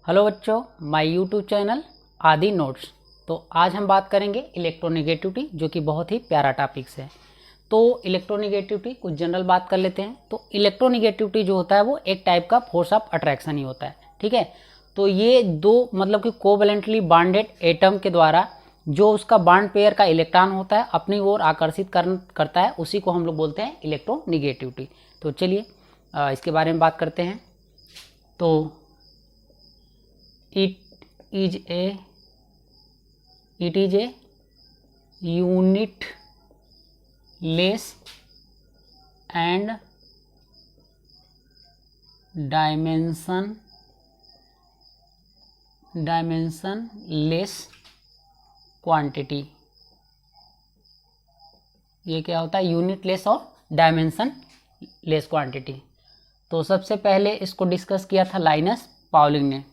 Hello बच्चों, my YouTube channel आदि notes. तो आज हम बात करेंगे इलेक्ट्रोनेगेटिविटी, जो कि बहुत ही प्यारा टॉपिक्स है। तो इलेक्ट्रोनेगेटिविटी कुछ जनरल बात कर लेते हैं। तो इलेक्ट्रोनेगेटिविटी जो होता है वो एक टाइप का फोर्स ऑफ अट्रैक्शन ही होता है, ठीक है। तो ये दो मतलब कि कोवैलेंटली बॉन्डेड एटम के द्वारा जो उसका बॉन्ड पेयर का इलेक्ट्रॉन होता है अपनी ओर आकर्षित करता है, उसी को हम लोग बोलते हैं इलेक्ट्रोनेगेटिविटी। तो चलिए इसके बारे में बात करते हैं। तो it is a unitless and dimensionless quantity। ये क्या होता है? यूनिटलेस और डायमेंशन लेस क्वांटिटी। तो सबसे पहले इसको डिस्कस किया था लाइनस पाउलिंग ने।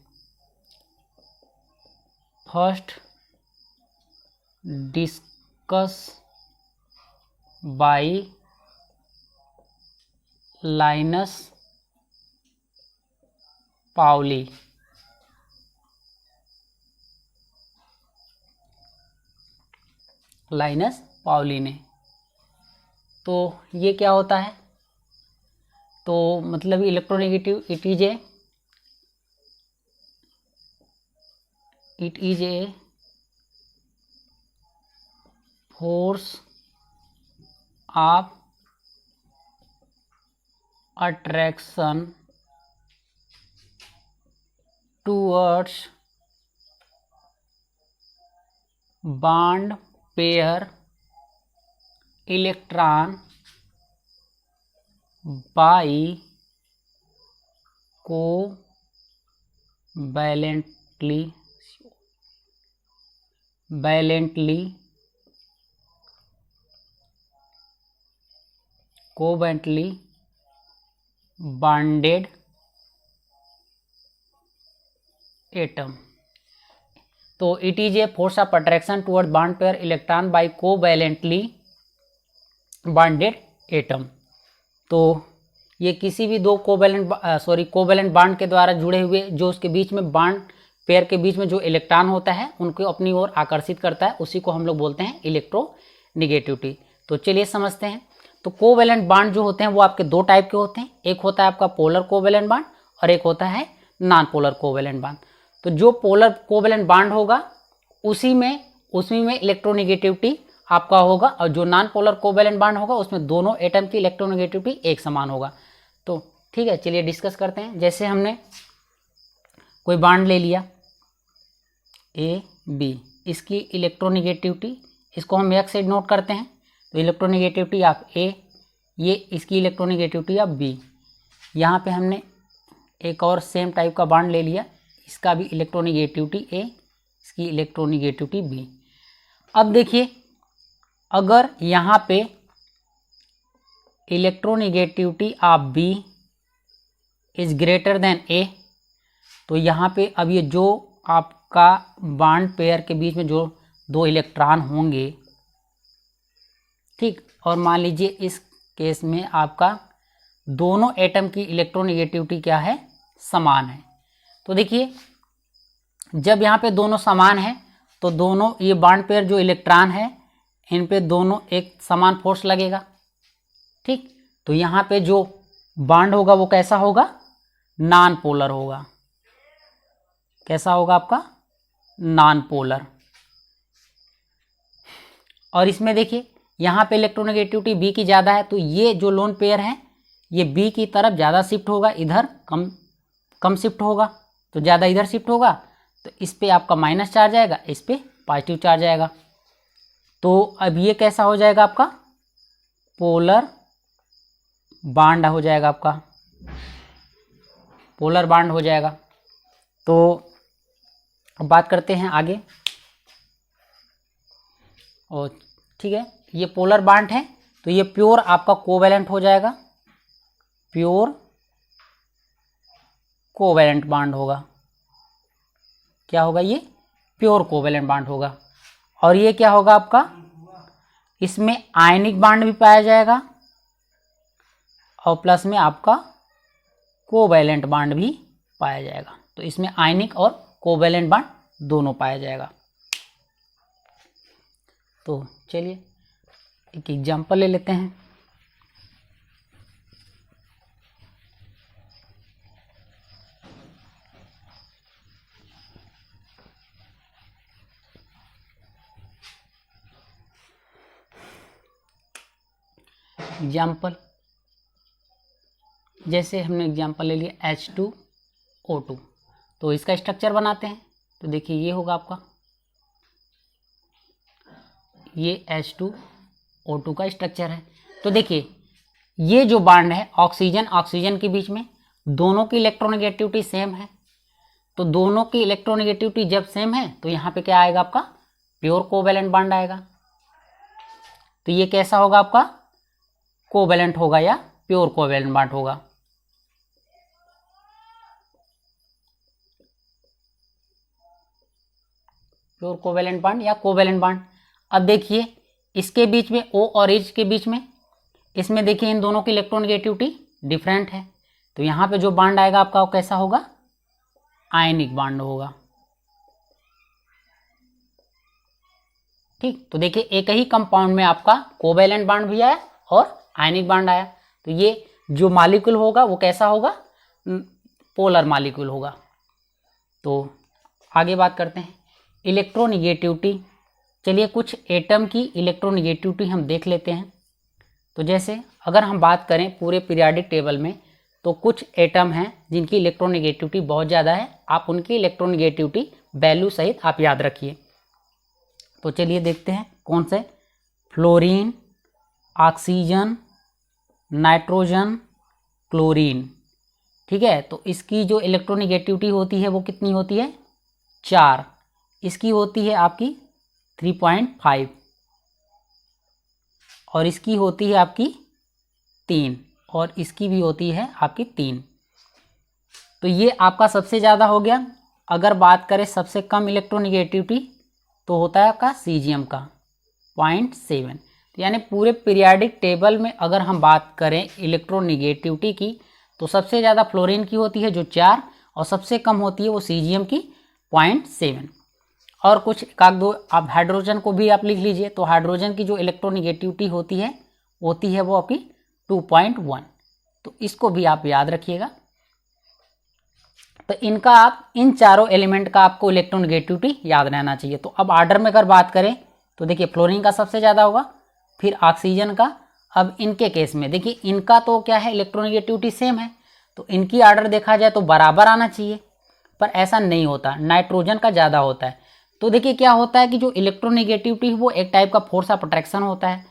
First discuss by Linus Pauling. Linus Pauling ने। तो ये क्या होता है? तो मतलब electronegative it is a force of attraction towards bond pair electron by covalently bonded atom. तो it is a force of attraction toward bond pair electron by covalently bonded atom. तो ये किसी भी दो कोवैलेंट बॉन्ड के द्वारा जुड़े हुए जो उसके बीच में बॉन्ड पेयर के बीच में जो इलेक्ट्रॉन होता है उनको अपनी ओर आकर्षित करता है, उसी को हम लोग बोलते हैं इलेक्ट्रोनेगेटिविटी। तो चलिए समझते हैं। तो कोवैलेंट बॉन्ड जो होते हैं वो आपके दो टाइप के होते हैं। एक होता है आपका पोलर कोवैलेंट बॉन्ड और एक होता है नॉन पोलर कोवैलेंट बॉन्ड। तो जो पोलर कोवैलेंट बॉन्ड होगा उसी में इलेक्ट्रोनेगेटिविटी आपका होगा, और जो नॉन पोलर कोवैलेंट बॉन्ड होगा उसमें दोनों एटम की इलेक्ट्रोनेगेटिविटी एक समान होगा। तो ठीक है, चलिए डिस्कस करते हैं। जैसे हमने कोई बॉन्ड ले लिया ए बी, इसकी इलेक्ट्रोनेगेटिविटी इसको हम एक साइड नोट करते हैं। तो इलेक्ट्रोनेगेटिविटी ऑफ ए, ये इसकी इलेक्ट्रोनेगेटिविटी ऑफ बी। यहाँ पे हमने एक और सेम टाइप का बॉन्ड ले लिया, इसका भी इलेक्ट्रोनेगेटिविटी ए, इसकी इलेक्ट्रोनेगेटिविटी बी। अब देखिए, अगर यहाँ पे electronegativity of B is greater than A, तो यहाँ पे अब ये जो आपका बॉन्ड पेयर के बीच में जो दो इलेक्ट्रॉन होंगे, ठीक, और मान लीजिए इस केस में आपका दोनों एटम की इलेक्ट्रोनेगेटिविटी क्या है? समान है। तो देखिए, जब यहाँ पे दोनों समान है तो दोनों ये बॉन्ड पेयर जो इलेक्ट्रॉन है इन पे दोनों एक समान फोर्स लगेगा, ठीक। तो यहाँ पे जो बॉन्ड होगा वो कैसा होगा? नॉन पोलर होगा। कैसा होगा आपका? Non polar. और इसमें देखिए, यहाँ पे इलेक्ट्रोनेगेटिविटी बी की ज़्यादा है, तो ये जो लोन पेयर है ये बी की तरफ ज़्यादा शिफ्ट होगा, इधर कम शिफ्ट होगा। तो ज़्यादा इधर शिफ्ट होगा तो इस पे आपका माइनस चार्ज आएगा, इस पे पॉजिटिव चार्ज आएगा। तो अब ये कैसा हो जाएगा? आपका पोलर बॉन्ड हो जाएगा, आपका पोलर बॉन्ड हो जाएगा। तो अब बात करते हैं आगे। और ठीक है, ये पोलर बॉन्ड है तो ये प्योर आपका कोवैलेंट हो जाएगा, प्योर कोवैलेंट बॉन्ड होगा। क्या होगा? ये प्योर कोवैलेंट बॉन्ड होगा। और ये क्या होगा आपका? इसमें आयनिक बॉन्ड भी पाया जाएगा और प्लस में आपका कोवैलेंट बॉन्ड भी पाया जाएगा। तो इसमें आयनिक और कोवैलेंट बॉन्ड दोनों पाया जाएगा। तो चलिए एक एग्जांपल ले लेते हैं। एग्जाम्पल, जैसे हमने एग्जाम्पल ले लिया H2O2, तो इसका स्ट्रक्चर बनाते हैं। तो देखिए ये होगा आपका, ये H2O2 का स्ट्रक्चर है। तो देखिए ये जो बॉन्ड है ऑक्सीजन ऑक्सीजन के बीच में, दोनों की इलेक्ट्रोनेगेटिविटी सेम है। तो दोनों की इलेक्ट्रोनेगेटिविटी जब सेम है तो यहाँ पे क्या आएगा आपका, प्योर कोवैलेंट बॉन्ड आएगा। तो ये कैसा होगा आपका, कोवैलेंट होगा या प्योर कोवैलेंट बॉन्ड होगा। प्योर कोवैलेंट बॉन्ड या कोवैलेंट बॉन्ड। अब देखिए इसके बीच में O और H के बीच में, इसमें देखिए इन दोनों की इलेक्ट्रोनेगेटिविटी डिफरेंट है। तो यहाँ पे जो बॉन्ड आएगा आपका वो कैसा होगा, आयनिक बॉन्ड होगा। ठीक, तो देखिए एक ही कंपाउंड में आपका कोवैलेंट बॉन्ड भी आया और आयनिक बॉन्ड आया। तो ये जो मॉलिक्यूल होगा वो कैसा होगा, पोलर मॉलिक्यूल होगा। तो आगे बात करते हैं इलेक्ट्रोनेगेटिविटी। चलिए कुछ एटम की इलेक्ट्रोनेगेटिविटी हम देख लेते हैं। तो जैसे अगर हम बात करें पूरे पीरियोडिक टेबल में, तो कुछ एटम हैं जिनकी इलेक्ट्रोनेगेटिविटी बहुत ज़्यादा है। आप उनकी इलेक्ट्रोनेगेटिविटी वैल्यू सहित आप याद रखिए। तो चलिए देखते हैं कौन से, फ्लोरीन, ऑक्सीजन, नाइट्रोजन, क्लोरीन। ठीक है, तो इसकी जो इलेक्ट्रोनेगेटिविटी होती है वो कितनी होती है, 4। इसकी होती है आपकी 3.5 और इसकी होती है आपकी 3 और इसकी भी होती है आपकी 3। तो ये आपका सबसे ज़्यादा हो गया। अगर बात करें सबसे कम इलेक्ट्रोनेगेटिविटी तो होता है आपका सीजियम का 0.7। तो यानी पूरे पीरियोडिक टेबल में अगर हम बात करें इलेक्ट्रोनेगेटिविटी की, तो सबसे ज़्यादा फ्लोरीन की होती है जो 4 और सबसे कम होती है वो सीजियम की 0.7। और कुछ एक दो आप हाइड्रोजन को भी आप लिख लीजिए। तो हाइड्रोजन की जो इलेक्ट्रोनेगेटिविटी होती है वो आपकी 2.1। तो इसको भी आप याद रखिएगा। तो इनका आप इन चारों एलिमेंट का आपको इलेक्ट्रोनेगेटिविटी याद रहना चाहिए। तो अब ऑर्डर में अगर बात करें तो देखिए फ्लोरीन का सबसे ज़्यादा होगा, फिर ऑक्सीजन का। अब इनके केस में देखिए इनका तो क्या है, इलेक्ट्रोनेगेटिविटी सेम है, तो इनकी ऑर्डर देखा जाए तो बराबर आना चाहिए, पर ऐसा नहीं होता, नाइट्रोजन का ज़्यादा होता है। तो देखिए क्या होता है कि जो इलेक्ट्रोनेगेटिविटी है वो एक टाइप का फोर्स ऑफ अट्रैक्शन होता है।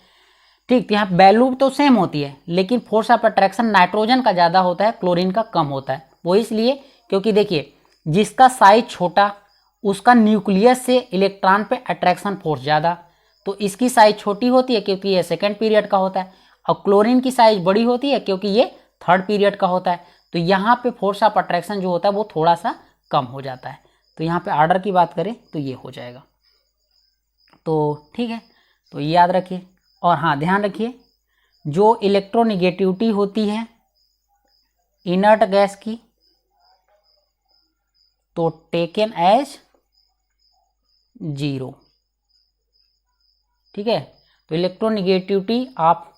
ठीक, यहाँ वैल्यू तो सेम होती है लेकिन फोर्स ऑफ अट्रैक्शन नाइट्रोजन का ज़्यादा होता है, क्लोरीन का कम होता है। वो इसलिए क्योंकि देखिए जिसका साइज छोटा उसका न्यूक्लियस से इलेक्ट्रॉन पे अट्रैक्शन फोर्स ज़्यादा, तो इसकी साइज छोटी होती है क्योंकि ये सेकेंड पीरियड का होता है, और क्लोरीन की साइज बड़ी होती है क्योंकि ये थर्ड पीरियड का होता है। तो यहाँ पे फोर्स ऑफ अट्रैक्शन जो होता है वो थोड़ा सा कम हो जाता है। तो यहाँ पे ऑर्डर की बात करें तो ये हो जाएगा। तो ठीक है, तो ये याद रखिए। और हाँ ध्यान रखिए जो इलेक्ट्रोनेगेटिविटी होती है इनर्ट गैस की तो टेकन एज 0। ठीक है, तो इलेक्ट्रोनेगेटिविटी आप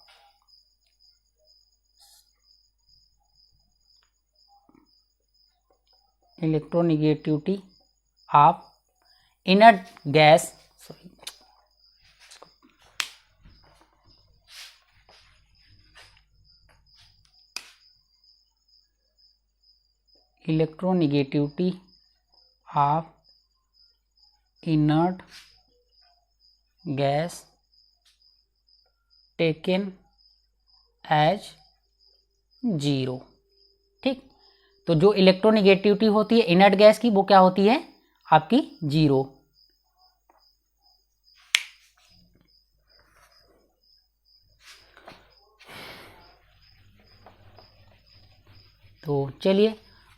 inert gas electronegativity of inert gas taken as 0। ठीक, तो जो इलेक्ट्रोनेगेटिविटी होती है इनर्ट गैस की वो क्या होती है आपकी 0। तो चलिए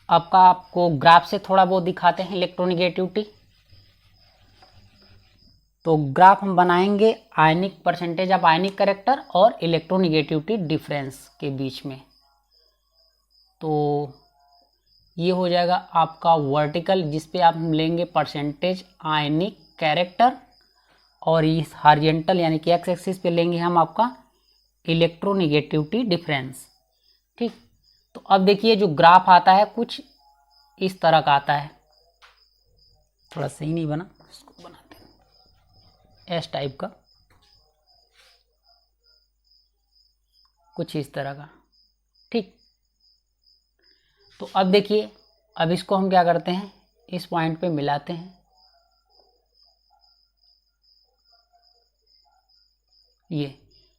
आपको ग्राफ से थोड़ा बहुत दिखाते हैं इलेक्ट्रोनेगेटिविटी। तो ग्राफ हम बनाएंगे आयनिक परसेंटेज ऑफ आयनिक कैरेक्टर और इलेक्ट्रोनेगेटिविटी डिफरेंस के बीच में। तो ये हो जाएगा आपका वर्टिकल, जिस पे आप लेंगे परसेंटेज आयनिक कैरेक्टर, और इस हॉरिजॉन्टल यानी कि एक्स एक्सिस पे लेंगे हम आपका इलेक्ट्रोनिगेटिविटी डिफरेंस। ठीक, तो अब देखिए जो ग्राफ आता है कुछ इस तरह का आता है, थोड़ा सही नहीं बना, इसको बनाते हैं एस टाइप का, कुछ इस तरह का। ठीक, तो अब देखिए, अब इसको हम क्या करते हैं, इस पॉइंट पे मिलाते हैं। ये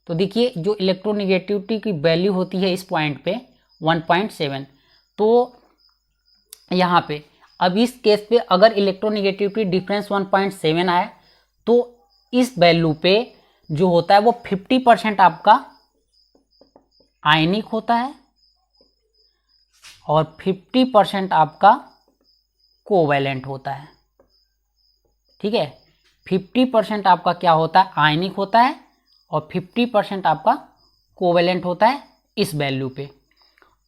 तो देखिए जो इलेक्ट्रोनिगेटिविटी की वैल्यू होती है इस पॉइंट पे 1.7, तो यहाँ पे अब इस केस पे अगर इलेक्ट्रोनिगेटिविटी डिफरेंस 1.7 आए तो इस वैल्यू पे जो होता है वो 50% आपका आयनिक होता है और 50% आपका कोवैलेंट होता है। ठीक है, 50% आपका क्या होता है, आयनिक होता है, और 50% आपका कोवैलेंट होता है इस वैल्यू पे।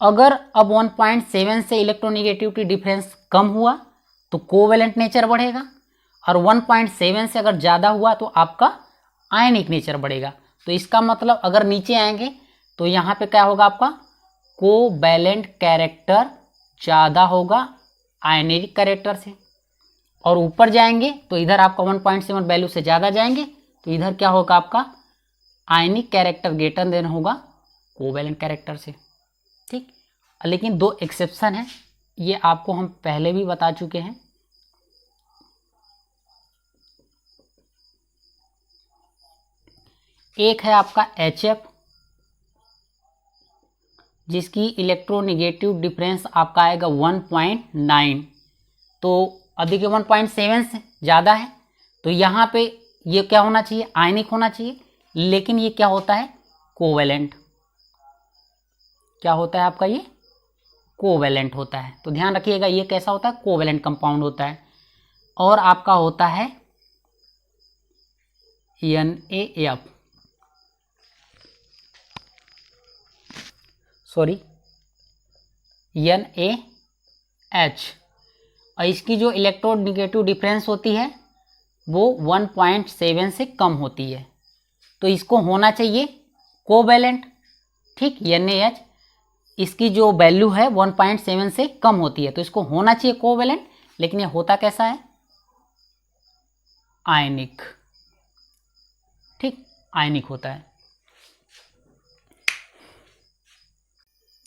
अगर अब 1.7 से इलेक्ट्रोनिगेटिविटी डिफरेंस कम हुआ तो कोवैलेंट नेचर बढ़ेगा, और 1.7 से अगर ज़्यादा हुआ तो आपका आयनिक नेचर बढ़ेगा। तो इसका मतलब अगर नीचे आएंगे तो यहाँ पे क्या होगा, आपका कोवैलेंट कैरेक्टर ज़्यादा होगा आयनिक कैरेक्टर से, और ऊपर जाएंगे तो इधर आपका 1.7 वैल्यू से ज़्यादा जाएंगे तो इधर क्या होगा, आपका आयनिक कैरेक्टर ग्रेटर देन होगा कोवैलेंट कैरेक्टर से। ठीक, लेकिन दो एक्सेप्शन है, ये आपको हम पहले भी बता चुके हैं। एक है आपका HF, जिसकी इलेक्ट्रोनिगेटिव डिफरेंस आपका आएगा 1.9, तो अभी के 1.7 से ज़्यादा है तो यहाँ पे ये क्या होना चाहिए, आयनिक होना चाहिए, लेकिन ये क्या होता है, कोवैलेंट। क्या होता है आपका, ये कोवैलेंट होता है। तो ध्यान रखिएगा ये कैसा होता है, कोवैलेंट कंपाउंड होता है। और आपका होता है NaF, सॉरी NaH, और इसकी जो इलेक्ट्रोनिगेटिव डिफरेंस होती है वो 1.7 से कम होती है, तो इसको होना चाहिए कोवैलेंट। ठीक, NaH इसकी जो वैल्यू है 1.7 से कम होती है तो इसको होना चाहिए कोवैलेंट, लेकिन ये होता कैसा है, आयनिक। ठीक, आयनिक होता है।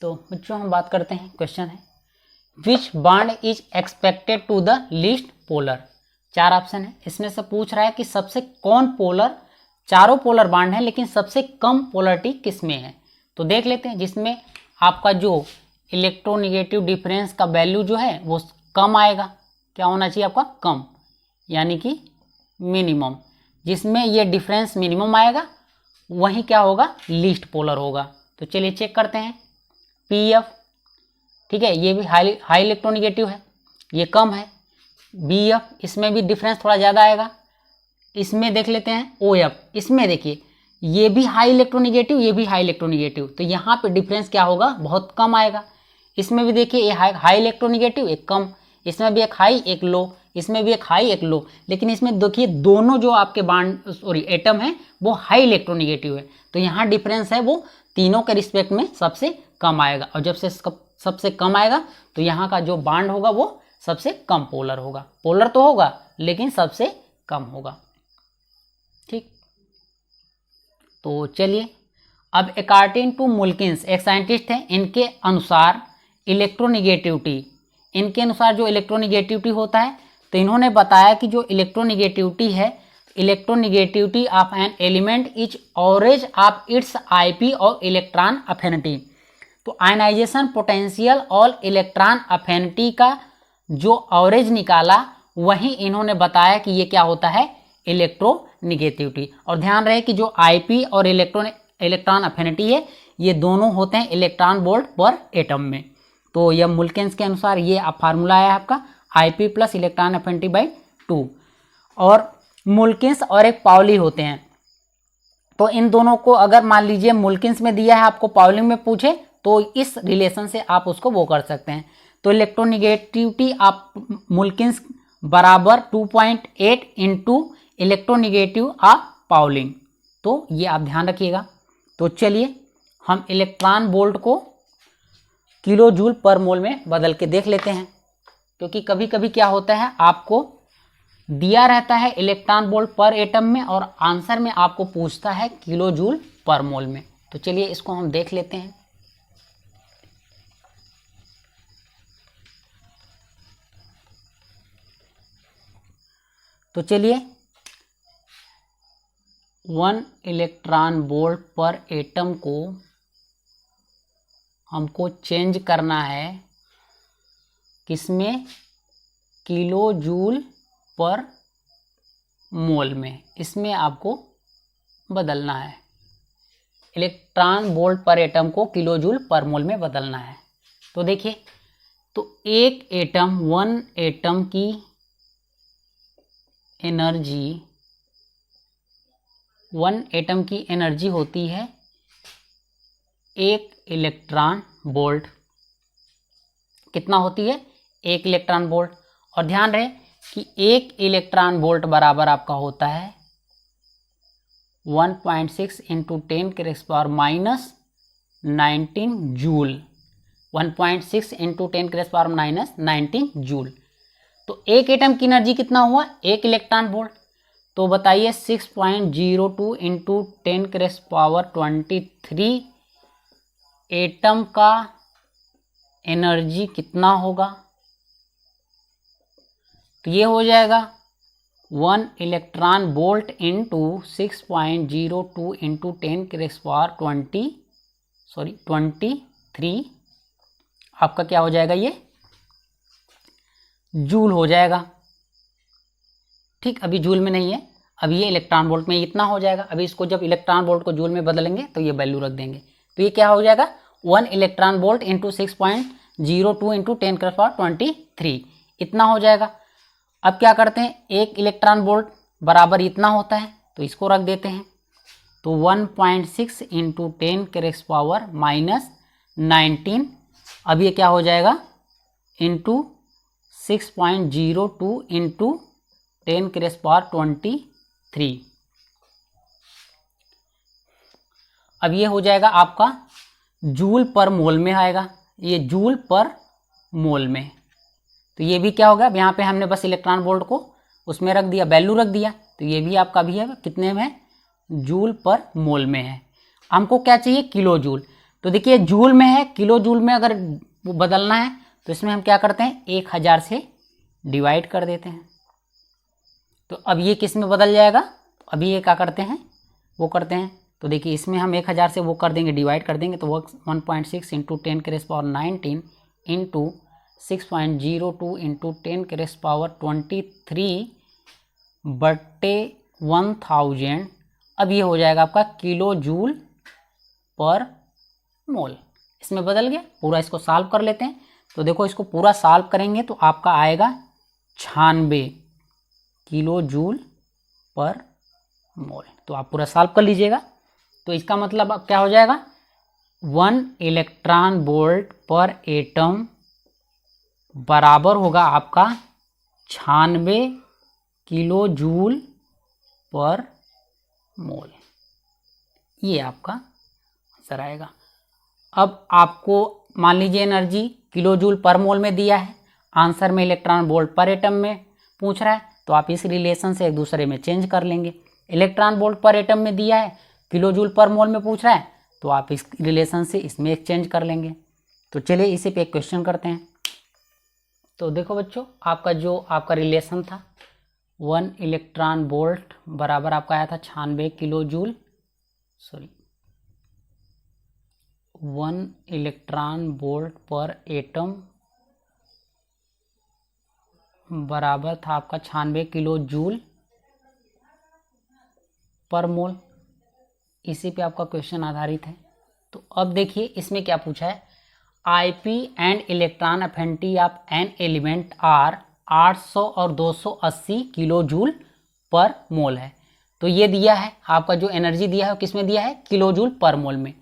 तो बच्चों हम बात करते हैं, क्वेश्चन है which bond is expected to the least polar. 4 option है, इसमें से पूछ रहा है कि सबसे कौन पोलर, चारों पोलर बॉन्ड है लेकिन सबसे कम पोलरिटी किस में है। तो देख लेते हैं, जिसमें आपका जो इलेक्ट्रोनिगेटिव डिफरेंस का वैल्यू जो है वो कम आएगा, क्या होना चाहिए आपका, कम, यानी कि मिनिमम। जिसमें ये डिफरेंस मिनिमम आएगा वहीं क्या होगा, लीस्ट पोलर होगा। तो चलिए चेक करते हैं, PF, ठीक है, ये भी हाई इलेक्ट्रोनिगेटिव है, ये कम है। BF, इसमें भी डिफरेंस थोड़ा ज़्यादा आएगा। इसमें देख लेते हैं OF, इसमें देखिए ये भी हाई इलेक्ट्रोनिगेटिव, ये भी हाई इलेक्ट्रोनिगेटिव, तो यहाँ पे डिफरेंस क्या होगा, बहुत कम आएगा। इसमें भी देखिए ये हाई इलेक्ट्रोनिगेटिव, एक कम, इसमें भी एक हाई एक लो, इसमें भी एक हाई एक लो, लेकिन इसमें देखिए दोनों जो आपके बॉन्ड सॉरी एटम है वो हाई इलेक्ट्रोनिगेटिव है, तो यहाँ डिफरेंस है वो तीनों के रिस्पेक्ट में सबसे कम आएगा, और जब से सबसे कम आएगा तो यहाँ का जो बॉन्ड होगा वो सबसे कम पोलर होगा। पोलर तो होगा लेकिन सबसे कम होगा। ठीक, तो चलिए अब अकॉर्डिंग टू मुल्किंस, एक साइंटिस्ट हैं, इनके अनुसार इलेक्ट्रोनिगेटिविटी, इनके अनुसार जो इलेक्ट्रोनिगेटिविटी होता है, तो इन्होंने बताया कि जो इलेक्ट्रोनिगेटिविटी है, electronegativity of an element is average of its IP और इलेक्ट्रॉन अफिनिटी। तो आयनाइजेशन पोटेंशियल और इलेक्ट्रॉन अफिनिटी का जो ऑवरेज निकाला वही इन्होंने बताया कि ये क्या होता है, इलेक्ट्रोनिगेटिविटी। और ध्यान रहे कि जो IP और इलेक्ट्रॉन अफिनिटी है ये दोनों होते हैं इलेक्ट्रॉन वोल्ट पर एटम में। तो यह मुल्किंस के अनुसार ये फार्मूला है आपका IP plus electron affinity by 2। और मुल्किंस और एक पाउली होते हैं, तो इन दोनों को अगर मान लीजिए मुल्किंस में दिया है आपको, पाउली में पूछे तो इस रिलेशन से आप उसको वो कर सकते हैं। तो इलेक्ट्रोनिगेटिविटी ऑफ मोल्किन्स बराबर 2.8 इंटू इलेक्ट्रोनिगेटिव ऑफ पाउलिंग। तो ये आप ध्यान रखिएगा। तो चलिए हम इलेक्ट्रॉन वोल्ट को किलो जूल पर मोल में बदल के देख लेते हैं, क्योंकि कभी कभी क्या होता है, आपको दिया रहता है इलेक्ट्रॉन वोल्ट पर एटम में और आंसर में आपको पूछता है किलो जूल पर मोल में। तो चलिए इसको हम देख लेते हैं। तो चलिए 1 इलेक्ट्रॉन वोल्ट पर एटम को हमको चेंज करना है किसमें, किलो जूल पर मोल में, इसमें आपको बदलना है। इलेक्ट्रॉन वोल्ट पर एटम को किलो जूल पर मोल में बदलना है। तो देखिए, तो एक एटम, 1 एटम की एनर्जी, 1 एटम की एनर्जी होती है 1 इलेक्ट्रॉन वोल्ट। कितना होती है? 1 इलेक्ट्रॉन वोल्ट। और ध्यान रहे कि 1 इलेक्ट्रॉन वोल्ट बराबर आपका होता है 1.6 इंटू 10⁻⁻19 जूल। 1.6 into 10⁻⁻19 joule. तो एक एटम की एनर्जी कितना हुआ? 1 इलेक्ट्रॉन वोल्ट। तो बताइए 6.02 इंटू 10⁻23 एटम का एनर्जी कितना होगा? तो ये हो जाएगा 1 इलेक्ट्रॉन वोल्ट इंटू 6.02 इंटू 10⁻23 आपका क्या हो जाएगा? ये जूल हो जाएगा। ठीक, अभी जूल में नहीं है, अभी ये इलेक्ट्रॉन वोल्ट में इतना हो जाएगा। अभी इसको जब इलेक्ट्रॉन वोल्ट को जूल में बदलेंगे तो ये वैल्यू रख देंगे। तो ये क्या हो जाएगा? 1 इलेक्ट्रॉन वोल्ट इंटू 6.02 इंटू 10⁻23 इतना हो जाएगा। अब क्या करते हैं, 1 इलेक्ट्रॉन वोल्ट बराबर इतना होता है, तो इसको रख देते हैं। तो 1.6 इंटू 10⁻⁻19 अब ये क्या हो जाएगा? Into 6.02 into 10⁻23। अब ये हो जाएगा आपका जूल पर मोल में आएगा, ये जूल पर मोल में। तो ये भी क्या होगा, अब यहाँ पे हमने बस इलेक्ट्रॉन वोल्ट को उसमें रख दिया, वैल्यू रख दिया। तो ये भी आपका भी है कितने में है? जूल पर मोल में है। हमको क्या चाहिए? Kilo joule. तो देखिए जूल में है, किलो जूल में अगर वो बदलना है तो इसमें हम क्या करते हैं, 1000 से डिवाइड कर देते हैं। तो अब ये किस में बदल जाएगा? अभी ये क्या करते हैं, वो करते हैं। तो देखिए इसमें हम 1000 से वो कर देंगे, डिवाइड कर देंगे। तो वो 1.6 इंटू 10⁻⁹ इंटू 6.02 इंटू 10⁻23 बट्टे 1000। अब ये हो जाएगा आपका किलो जूल पर मोल। इसमें बदल गया पूरा। इसको सॉल्व कर लेते हैं। तो देखो इसको पूरा सॉल्व करेंगे तो आपका आएगा 96 किलो जूल पर मोल। तो आप पूरा सॉल्व कर लीजिएगा। तो इसका मतलब अब क्या हो जाएगा, 1 इलेक्ट्रॉन वोल्ट पर एटम बराबर होगा आपका 96 किलो जूल पर मोल। ये आपका आंसर आएगा। अब आपको मान लीजिए एनर्जी किलो जूल पर मोल में दिया है, आंसर में इलेक्ट्रॉन वोल्ट पर एटम में पूछ रहा है, तो आप इस रिलेशन से एक दूसरे में चेंज कर लेंगे। इलेक्ट्रॉन वोल्ट पर एटम में दिया है, किलो जूल पर मोल में पूछ रहा है, तो आप इस रिलेशन से इसमें एक्सचेंज कर लेंगे। तो चलिए इसी पे एक क्वेश्चन करते हैं। तो देखो बच्चों, आपका जो आपका रिलेशन था 1 इलेक्ट्रॉन वोल्ट बराबर आपका आया था 96 किलो जूल, 1 इलेक्ट्रॉन वोल्ट पर एटम बराबर था आपका 96 किलो जूल पर मोल। इसी पे आपका क्वेश्चन आधारित है। तो अब देखिए इसमें क्या पूछा है, IP and electron affinity of an element are 800 और 280 किलो जूल पर मोल है। तो ये दिया है आपका जो एनर्जी दिया है किस में दिया है, किलो जूल पर मोल में।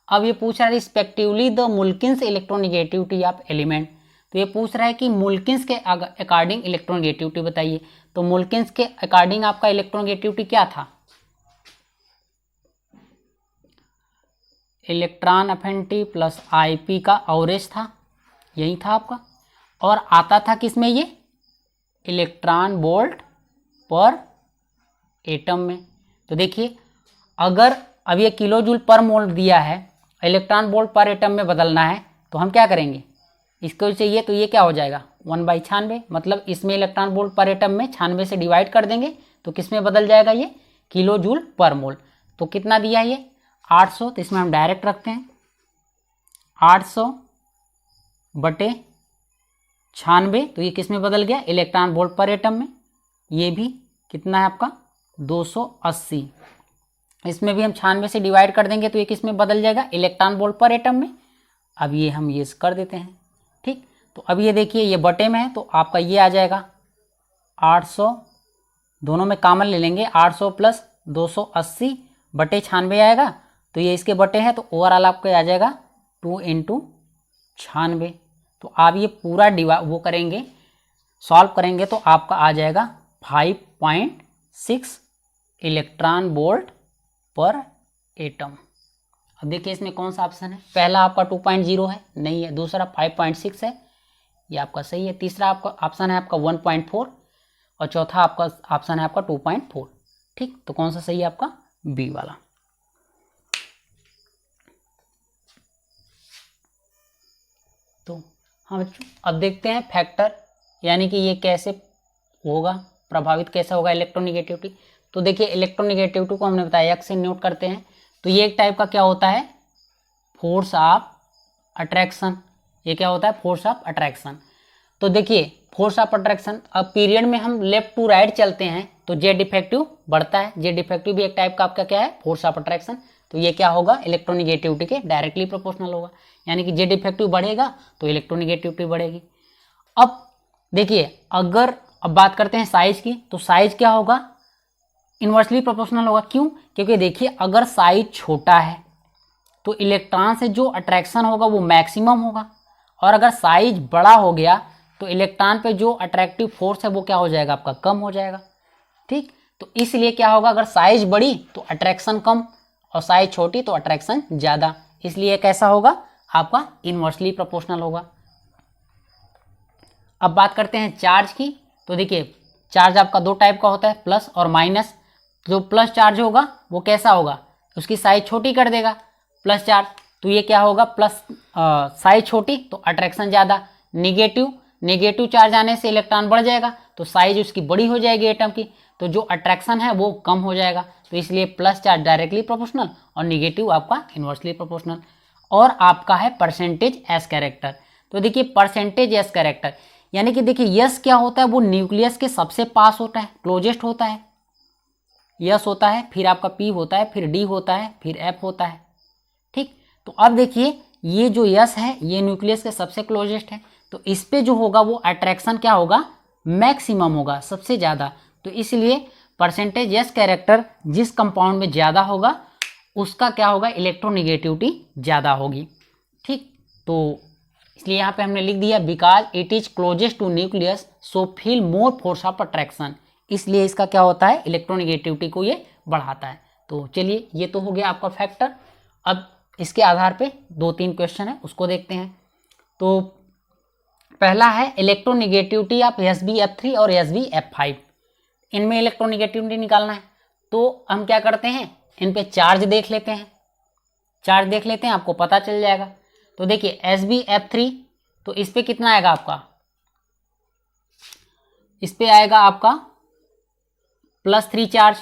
अब ये पूछ रहा है respectively the Mulliken's electronegativity of element, तो ये पूछ रहा है कि मुल्किन्स के अकॉर्डिंग इलेक्ट्रोनेगेटिविटी बताइए। तो मुल्किन्स के अकॉर्डिंग आपका इलेक्ट्रोनेगेटिविटी क्या था? इलेक्ट्रॉन अफिनिटी प्लस आईपी का एवरेज था, यही था आपका, और आता था किसमें ये? इलेक्ट्रॉन वोल्ट पर एटम में। तो देखिए अगर अब ये किलो जूल पर मोल दिया है, इलेक्ट्रॉन वोल्ट पर एटम में बदलना है, तो हम क्या करेंगे? इसको चाहिए तो ये क्या हो जाएगा 1/96, मतलब इसमें इलेक्ट्रॉन वोल्ट पर एटम में 96 से डिवाइड कर देंगे तो किस में बदल जाएगा? ये किलो जूल पर मोल। तो कितना दिया है ये? 800। तो इसमें हम डायरेक्ट रखते हैं 800 बटे 96, तो ये किस में बदल गया? इलेक्ट्रॉन वोल्ट पर एटम में। ये भी कितना है आपका? 280। इसमें भी हम 96 से डिवाइड कर देंगे तो ये किस में बदल जाएगा? इलेक्ट्रॉन वोल्ट पर एटम में। अब ये हम ये कर देते हैं, ठीक। तो अब ये देखिए ये बटे में है तो आपका ये आ जाएगा 800, दोनों में कॉमन ले लेंगे, 800 प्लस 280 बटे 96 आएगा, तो ये इसके बटे हैं तो ओवरऑल आपका आ जाएगा 2 × 96। तो आप ये पूरा वो करेंगे, सॉल्व करेंगे तो आपका आ जाएगा 5.6 इलेक्ट्रॉन वोल्ट पर एटम। अब देखिए इसमें कौन सा ऑप्शन है? पहला आपका 2.0 है, नहीं है। दूसरा 5.6 है, ये आपका सही है। तीसरा आपका ऑप्शन है आपका 1.4 और चौथा आपका ऑप्शन है आपका 2.4, ठीक। तो कौन सा सही है आपका? बी वाला। तो हाँ बच्चों, अब देखते हैं फैक्टर, यानी कि ये कैसे होगा, प्रभावित कैसे होगा इलेक्ट्रोनेगेटिविटी। तो देखिए इलेक्ट्रोनेगेटिविटी को हमने बताया एक्स से नोट करते हैं, तो ये एक टाइप का क्या होता है? Force of attraction. ये क्या होता है? Force of attraction. तो देखिए फोर्स ऑफ अट्रैक्शन, अब पीरियड में हम लेफ्ट टू राइट चलते हैं तो जेड इफेक्टिव बढ़ता है। जेड इफेक्टिव भी एक टाइप का आपका क्या है? Force of attraction. तो ये क्या होगा? इलेक्ट्रोनेगेटिविटी के डायरेक्टली प्रोपोर्शनल होगा, यानी कि जेड इफेक्टिव बढ़ेगा तो इलेक्ट्रोनेगेटिविटी बढ़ेगी। अब देखिए अगर अब बात करते हैं साइज की, तो साइज क्या होगा? इन्वर्सली प्रोपोर्शनल होगा। क्यों? क्योंकि देखिए अगर साइज छोटा है तो इलेक्ट्रॉन से जो अट्रैक्शन होगा वो मैक्सिमम होगा, और अगर साइज बड़ा हो गया तो इलेक्ट्रॉन पे जो अट्रैक्टिव फोर्स है वो क्या हो जाएगा? आपका कम हो जाएगा, ठीक। तो इसलिए क्या होगा? अगर साइज बड़ी तो अट्रैक्शन कम और साइज छोटी तो अट्रैक्शन ज़्यादा, इसलिए कैसा होगा? आपका इन्वर्सली प्रोपोर्शनल होगा। अब बात करते हैं चार्ज की, तो देखिए चार्ज आपका दो टाइप का होता है, प्लस और माइनस। जो प्लस चार्ज होगा वो कैसा होगा? उसकी साइज छोटी कर देगा प्लस चार्ज, तो ये क्या होगा? प्लस साइज छोटी तो अट्रैक्शन ज़्यादा। नेगेटिव चार्ज आने से इलेक्ट्रॉन बढ़ जाएगा तो साइज उसकी बड़ी हो जाएगी एटम की, तो जो अट्रैक्शन है वो कम हो जाएगा। तो इसलिए प्लस चार्ज डायरेक्टली प्रोपोर्शनल और निगेटिव आपका इन्वर्सली प्रोपोर्शनल। और आपका है परसेंटेज एस कैरेक्टर। तो देखिए परसेंटेज एस कैरेक्टर, यानी कि देखिए यस क्या होता है? वो न्यूक्लियस के सबसे पास होता है, क्लोजेस्ट होता है, यस होता है, फिर आपका पी होता है, फिर डी होता है, फिर एफ होता है, ठीक। तो अब देखिए ये जो यस है ये न्यूक्लियस के सबसे क्लोजेस्ट है, तो इस पे जो होगा वो अट्रैक्शन क्या होगा? मैक्सिमम होगा, सबसे ज़्यादा। तो इसलिए परसेंटेज यस कैरेक्टर जिस कंपाउंड में ज़्यादा होगा उसका क्या होगा? इलेक्ट्रोनेगेटिविटी ज़्यादा होगी, ठीक। तो इसलिए यहाँ पे हमने लिख दिया because it is closest to nucleus so feel more force of attraction, इसलिए इसका क्या होता है? इलेक्ट्रोनेगेटिविटी को ये बढ़ाता है। तो चलिए ये तो हो गया आपका फैक्टर। अब इसके आधार पे 2-3 क्वेश्चन है उसको देखते हैं। तो पहला है इलेक्ट्रोनेगेटिविटी ऑफ SbF3 और SbF5, इनमें इलेक्ट्रोनेगेटिविटी निकालना है। तो हम क्या करते हैं? इन पे चार्ज देख लेते हैं, चार्ज देख लेते हैं, आपको पता चल जाएगा। तो देखिए SbF3, तो इस पे कितना आएगा आपका? इस पे आएगा आपका +3 चार्ज,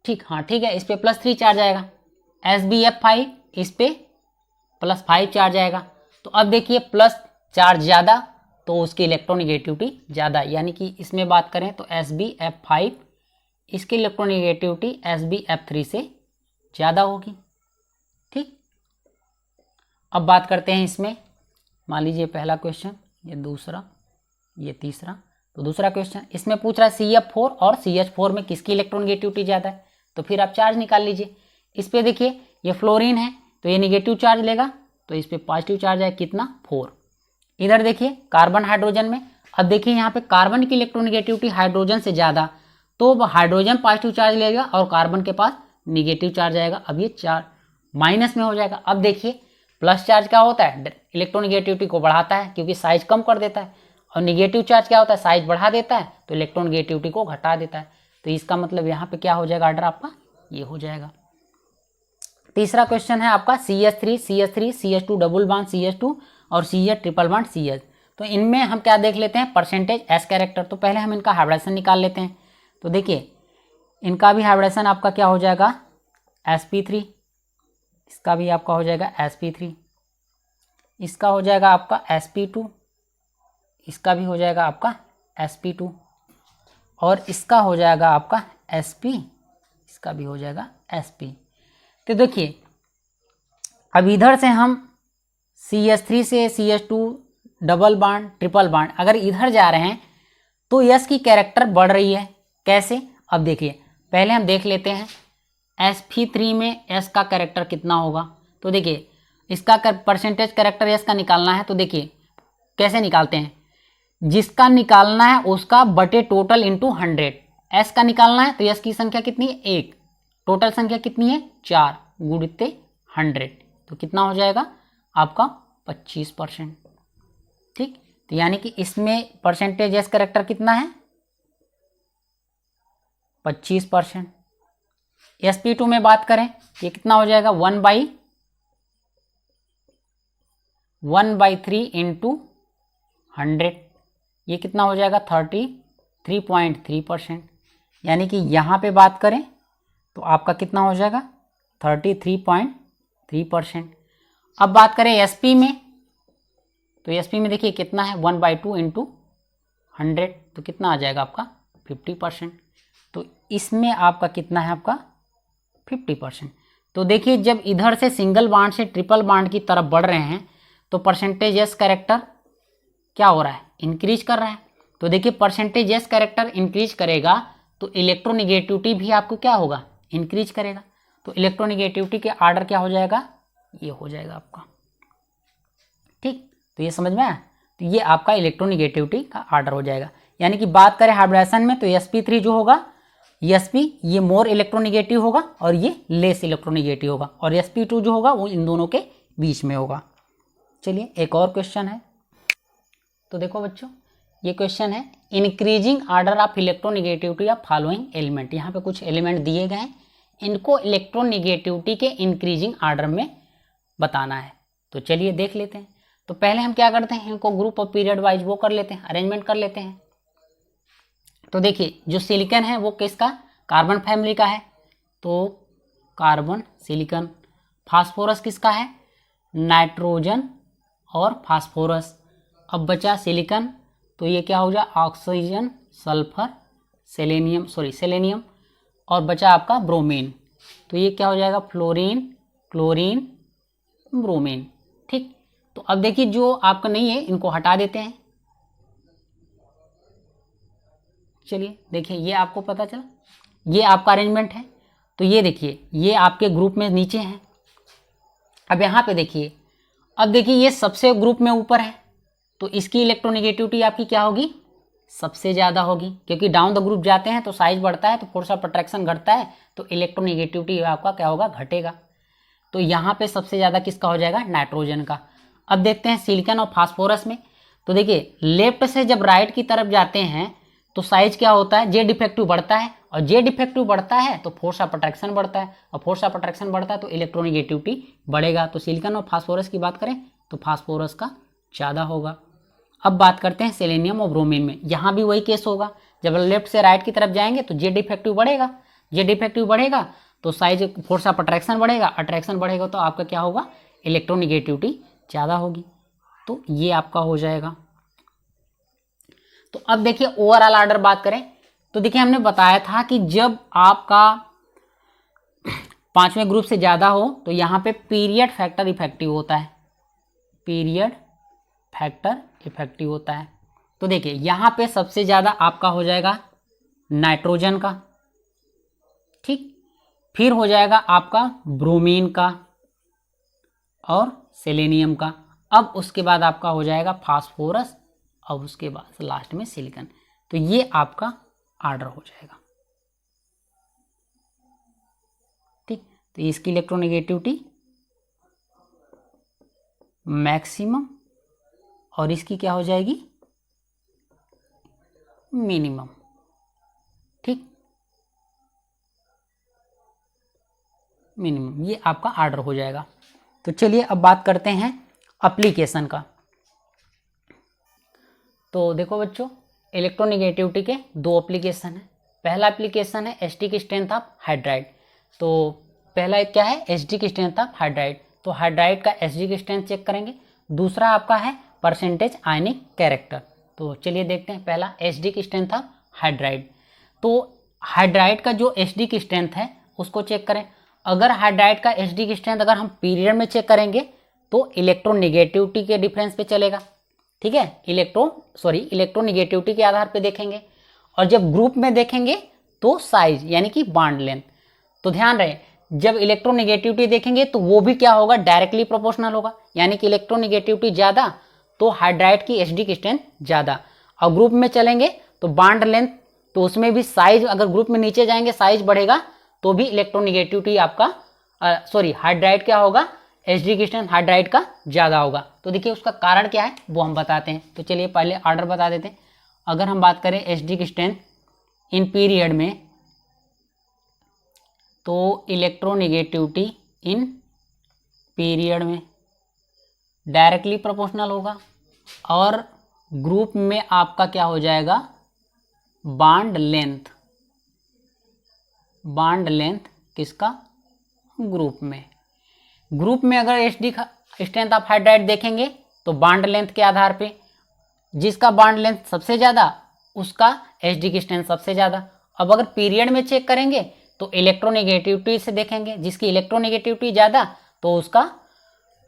ठीक। हाँ ठीक है, इस पे +3 चार्ज आएगा। SbF5 इस पे +5 चार्ज आएगा। तो अब देखिए प्लस चार्ज ज़्यादा तो उसकी इलेक्ट्रोनेगेटिविटी ज़्यादा, यानी कि इसमें बात करें तो SbF5 इसकी इलेक्ट्रोनेगेटिविटी SbF3 से ज़्यादा होगी, ठीक। अब बात करते हैं इसमें, मान लीजिए पहला क्वेश्चन, ये दूसरा, ये तीसरा। तो दूसरा क्वेश्चन इसमें पूछ रहा है CF4 और CH4 में किसकी इलेक्ट्रोनेगेटिविटी ज़्यादा है, तो फिर आप चार्ज निकाल लीजिए। इस पे देखिए ये फ्लोरीन है तो ये निगेटिव चार्ज लेगा तो इस पे पॉजिटिव चार्ज है कितना 4। इधर देखिए कार्बन हाइड्रोजन में, अब देखिए यहाँ पे कार्बन की इलेक्ट्रोनेगेटिविटी हाइड्रोजन से ज़्यादा, तो हाइड्रोजन पॉजिटिव चार्ज लेगा और कार्बन के पास निगेटिव चार्ज आएगा। अब ये चार्ज माइनस में हो जाएगा। अब देखिए प्लस चार्ज क्या होता है, इलेक्ट्रोनेगेटिविटी को बढ़ाता है क्योंकि साइज कम कर देता है, और निगेटिव चार्ज क्या होता है, साइज बढ़ा देता है तो इलेक्ट्रोनेगेटिविटी को घटा देता है। तो इसका मतलब यहाँ पे क्या हो जाएगा, ऑर्डर आपका ये हो जाएगा। तीसरा क्वेश्चन है आपका CH3 CH3 CH2 double bond CH2 और CH ट्रिपल बॉन्ड CH। तो इनमें हम क्या देख लेते हैं, परसेंटेज एस कैरेक्टर। तो पहले हम इनका हाइब्रिडेशन निकाल लेते हैं। तो देखिए इनका भी हाइब्रिडेशन आपका क्या हो जाएगा sp3, इसका भी आपका हो जाएगा sp3, इसका हो जाएगा आपका sp2, इसका भी हो जाएगा आपका sp2, और इसका हो जाएगा आपका sp, इसका भी हो जाएगा sp। तो देखिए अब इधर से हम CH3 से CH2 double bond triple bond अगर इधर जा रहे हैं तो S की कैरेक्टर बढ़ रही है। कैसे, अब देखिए पहले हम देख लेते हैं sp3 में S का कैरेक्टर कितना होगा। तो देखिए इसका परसेंटेज कैरेक्टर S का निकालना है। तो देखिए कैसे निकालते हैं, जिसका निकालना है उसका बटे टोटल इंटू 100। S का निकालना है तो S की संख्या कितनी है 1, टोटल संख्या कितनी है 4 गुणित 100, तो कितना हो जाएगा आपका 25%। ठीक, तो यानी कि इसमें परसेंटेज एस कैरेक्टर कितना है 25%। sp2 में बात करें ये कितना हो जाएगा 1/3 इंटू 100, ये कितना हो जाएगा 33.3%। यानी कि यहाँ पे बात करें तो आपका कितना हो जाएगा 33.3%। अब बात करें sp में, तो sp में देखिए कितना है 1/2 इंटू 100, तो कितना आ जाएगा आपका 50%। तो इसमें आपका कितना है आपका 50%। तो देखिए जब इधर से सिंगल बॉन्ड से ट्रिपल बॉन्ड की तरफ बढ़ रहे हैं तो परसेंटेज एस कैरेक्टर क्या हो रहा है, इंक्रीज कर रहा है। तो देखिए परसेंटेज एस कैरेक्टर इंक्रीज करेगा तो इलेक्ट्रोनेगेटिविटी भी आपको क्या होगा, इंक्रीज करेगा। तो इलेक्ट्रोनेगेटिविटी के आर्डर क्या हो जाएगा, ये हो जाएगा आपका। ठीक, तो ये समझ में आया। तो ये आपका इलेक्ट्रोनेगेटिविटी का आर्डर हो जाएगा। यानी कि बात करें हाइब्रिडेशन में तो sp3 जो होगा sp ये मोर इलेक्ट्रोनेगेटिव होगा और ये लेस इलेक्ट्रोनेगेटिव होगा, और sp2 जो होगा वो इन दोनों के बीच में होगा। चलिए एक और क्वेश्चन है। तो देखो बच्चों ये क्वेश्चन है increasing order of electronegativity of following element. यहाँ पे कुछ एलिमेंट दिए गए हैं, इनको इलेक्ट्रोनेगेटिविटी के इंक्रीजिंग आर्डर में बताना है। तो चलिए देख लेते हैं। तो पहले हम क्या करते हैं, इनको ग्रुप और पीरियड वाइज वो कर लेते हैं, अरेंजमेंट कर लेते हैं। तो देखिए जो सिलिकॉन है वो किसका, कार्बन फैमिली का है, तो कार्बन सिलिकॉन। फास्फोरस किसका है, नाइट्रोजन और फास्फोरस। अब बचा सिलिकॉन, तो ये क्या हो जाए ऑक्सीजन सल्फर सेलेनियम, और बचा आपका ब्रोमीन, तो ये क्या हो जाएगा फ्लोरीन क्लोरीन ब्रोमीन। ठीक, तो अब देखिए जो आपका नहीं है इनको हटा देते हैं। चलिए देखिए ये आपको पता चला, ये आपका अरेंजमेंट है। तो ये देखिए ये आपके ग्रुप में नीचे हैं। अब यहाँ पे देखिए, अब देखिए ये सबसे ग्रुप में ऊपर है तो इसकी इलेक्ट्रोनेगेटिविटी आपकी क्या होगी, सबसे ज़्यादा होगी, क्योंकि डाउन द ग्रुप जाते हैं तो साइज बढ़ता है तो फोर्स ऑफ अट्रैक्शन घटता है तो इलेक्ट्रोनेगेटिविटी आपका क्या होगा, घटेगा। तो यहाँ पे सबसे ज़्यादा किसका हो जाएगा, नाइट्रोजन का। अब देखते हैं सिलिकॉन और फास्फोरस में। तो देखिए लेफ्ट से जब राइट की तरफ जाते हैं तो साइज क्या होता है, जे डिफेक्टिव बढ़ता है, और जे डिफेक्टिव बढ़ता है तो फोर्स ऑफ अट्रैक्शन बढ़ता है, और फोर्स ऑफ अट्रैक्शन बढ़ता है तो इलेक्ट्रोनेगेटिविटी बढ़ेगा। तो सिलिकॉन और फास्फोरस की बात करें तो फास्फोरस का ज़्यादा होगा। अब बात करते हैं सेलेनियम और ब्रोमीन में, यहाँ भी वही केस होगा। जब लेफ्ट से राइट की तरफ जाएंगे तो जे डिफेक्टिव बढ़ेगा, जे डिफेक्टिव बढ़ेगा तो साइज फोर्स ऑफ अट्रैक्शन बढ़ेगा, अट्रैक्शन बढ़ेगा तो आपका क्या होगा, इलेक्ट्रोनेगेटिविटी ज़्यादा होगी। तो ये आपका हो जाएगा। तो अब देखिए ओवरऑल आर्डर बात करें तो देखिए हमने बताया था कि जब आपका पांचवें ग्रुप से ज़्यादा हो तो यहाँ पे पीरियड फैक्टर इफेक्टिव होता है, पीरियड फैक्टर इफेक्टिव होता है। तो देखिए यहाँ पे सबसे ज़्यादा आपका हो जाएगा नाइट्रोजन का, ठीक, फिर हो जाएगा आपका ब्रोमीन का, और सेलेनियम का, अब उसके बाद आपका हो जाएगा फास्फोरस, अब उसके बाद लास्ट में सिलिकॉन। तो ये आपका ऑर्डर हो जाएगा। ठीक, तो इसकी इलेक्ट्रोनेगेटिविटी मैक्सिमम और इसकी क्या हो जाएगी, मिनिमम। ठीक, मिनिमम, ये आपका ऑर्डर हो जाएगा। तो चलिए अब बात करते हैं एप्लीकेशन का। तो देखो बच्चों, इलेक्ट्रोनेगेटिविटी के दो एप्लीकेशन हैं। पहला एप्लीकेशन है एसिडिक स्ट्रेंथ ऑफ हाइड्राइड। तो पहला क्या है, एसिडिक स्ट्रेंथ ऑफ हाइड्राइड। तो हाइड्राइड का एसिडिक स्ट्रेंथ चेक करेंगे। दूसरा आपका है परसेंटेज आयनिक कैरेक्टर। तो चलिए देखते हैं पहला एसिडिक स्ट्रेंथ ऑफ हाइड्राइड। तो हाइड्राइड का जो एसिडिक स्ट्रेंथ है उसको चेक करें। अगर हाइड्राइड का एसिडिक स्ट्रेंथ अगर हम पीरियड में चेक करेंगे तो इलेक्ट्रोनेगेटिविटी के डिफरेंस पे चलेगा। ठीक है, इलेक्ट्रोनेगेटिविटी के आधार पे देखेंगे। और जब ग्रुप में देखेंगे तो साइज यानी कि बॉन्ड लेंथ। तो ध्यान रहे, जब इलेक्ट्रोनेगेटिविटी देखेंगे तो वो भी क्या होगा, डायरेक्टली प्रोपोर्शनल होगा। यानी कि इलेक्ट्रोनेगेटिविटी ज़्यादा तो हाइड्राइड की एसिडिक स्ट्रेंथ ज़्यादा। और ग्रुप में चलेंगे तो बॉन्ड लेंथ, तो उसमें भी साइज, अगर ग्रुप में नीचे जाएंगे साइज बढ़ेगा तो भी इलेक्ट्रोनेगेटिविटी आपका हाइड्राइड क्या होगा, एसिडिक स्ट्रेंथ हाइड्राइड का ज़्यादा होगा। तो देखिए उसका कारण क्या है वो हम बताते हैं। तो चलिए पहले ऑर्डर बता देते हैं। अगर हम बात करें एसिडिक स्ट्रेंथ इन पीरियड में, तो इलेक्ट्रोनेगेटिविटी इन पीरियड में डायरेक्टली प्रोपोर्शनल होगा। और ग्रुप में आपका क्या हो जाएगा, बॉन्ड लेंथ। बॉन्ड लेंथ किसका, ग्रुप में अगर एसिडिक स्ट्रेंथ ऑफ हाइड्राइड देखेंगे तो बॉन्ड लेंथ के आधार पे जिसका बॉन्ड लेंथ सबसे ज़्यादा उसका एसिडिक स्ट्रेंथ सबसे ज़्यादा। अब अगर पीरियड में चेक करेंगे तो इलेक्ट्रोनेगेटिविटी से देखेंगे, जिसकी इलेक्ट्रोनेगेटिविटी ज़्यादा तो उसका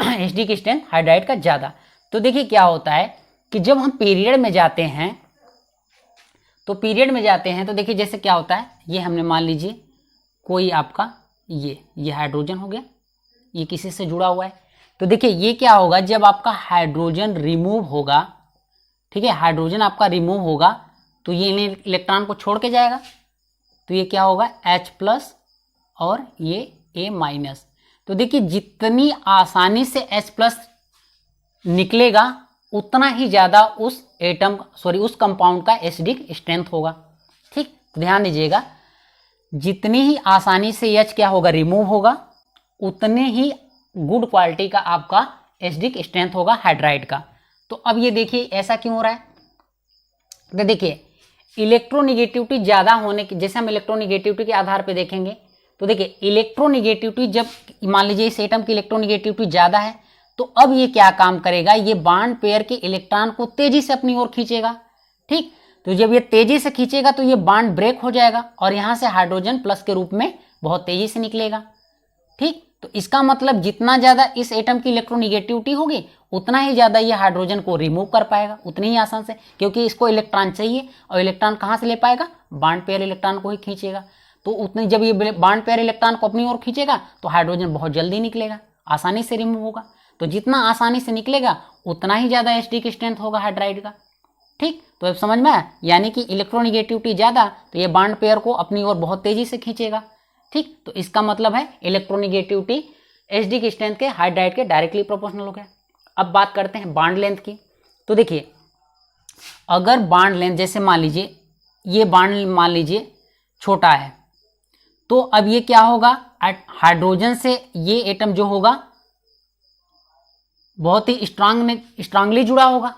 एसिडिक स्ट्रेंथ हाइड्राइड का ज़्यादा। तो देखिए क्या होता है कि जब हम पीरियड में जाते हैं तो देखिए जैसे क्या होता है, ये हमने मान लीजिए कोई आपका ये हाइड्रोजन हो गया, ये किसी से जुड़ा हुआ है। तो देखिए ये क्या होगा, जब आपका हाइड्रोजन रिमूव होगा, ठीक है, हाइड्रोजन आपका रिमूव होगा तो ये इलेक्ट्रॉन को छोड़ के जाएगा। तो ये क्या होगा, H+ और ये A-। तो देखिए जितनी आसानी से H+ निकलेगा उतना ही ज़्यादा उस कंपाउंड का एसिडिक स्ट्रेंथ होगा। ठीक, तो ध्यान दीजिएगा, जितनी ही आसानी से H क्या होगा, रिमूव होगा, उतने ही गुड क्वालिटी का आपका एसिडिक स्ट्रेंथ होगा हाइड्राइड का। तो अब ये देखिए ऐसा क्यों हो रहा है। तो देखिए इलेक्ट्रोनेगेटिविटी ज़्यादा होने की, जैसे हम इलेक्ट्रोनेगेटिविटी के आधार पे देखेंगे तो देखिए इलेक्ट्रोनेगेटिविटी जब मान लीजिए इस एटम की इलेक्ट्रोनेगेटिविटी ज़्यादा है तो अब ये क्या काम करेगा, ये बॉन्ड पेयर के इलेक्ट्रॉन को तेजी से अपनी ओर खींचेगा। ठीक, तो जब ये तेजी से खींचेगा तो ये बॉन्ड ब्रेक हो जाएगा और यहाँ से हाइड्रोजन प्लस के रूप में बहुत तेजी से निकलेगा। ठीक, तो इसका मतलब जितना ज़्यादा इस एटम की इलेक्ट्रोनेगेटिविटी होगी उतना ही ज़्यादा ये हाइड्रोजन को रिमूव कर पाएगा, उतनी ही आसान से, क्योंकि इसको इलेक्ट्रॉन चाहिए और इलेक्ट्रॉन कहाँ से ले पाएगा, बॉन्ड पेयर इलेक्ट्रॉन को ही खींचेगा। तो उतनी जब ये बॉन्ड पेयर इलेक्ट्रॉन को अपनी ओर खींचेगा तो हाइड्रोजन बहुत जल्दी निकलेगा, आसानी से रिमूव होगा। तो जितना आसानी से निकलेगा उतना ही ज़्यादा एसिडिक स्ट्रेंथ होगा हाइड्राइड का। ठीक, तो अब समझ में आया, यानी कि इलेक्ट्रोनेगेटिविटी ज़्यादा तो ये बॉन्ड पेयर को अपनी ओर बहुत तेजी से खींचेगा। ठीक, तो इसका मतलब है इलेक्ट्रोनेगेटिविटी एसिडिक स्ट्रेंथ के हाइड्राइड के डायरेक्टली प्रोपोर्शनल हो गया। अब बात करते हैं बॉन्ड लेंथ की। तो देखिए अगर बॉन्ड लेंथ, जैसे मान लीजिए ये बॉन्ड मान लीजिए छोटा है, तो अब ये क्या होगा, हाइड्रोजन से ये एटम जो होगा बहुत ही स्ट्रांगली जुड़ा होगा।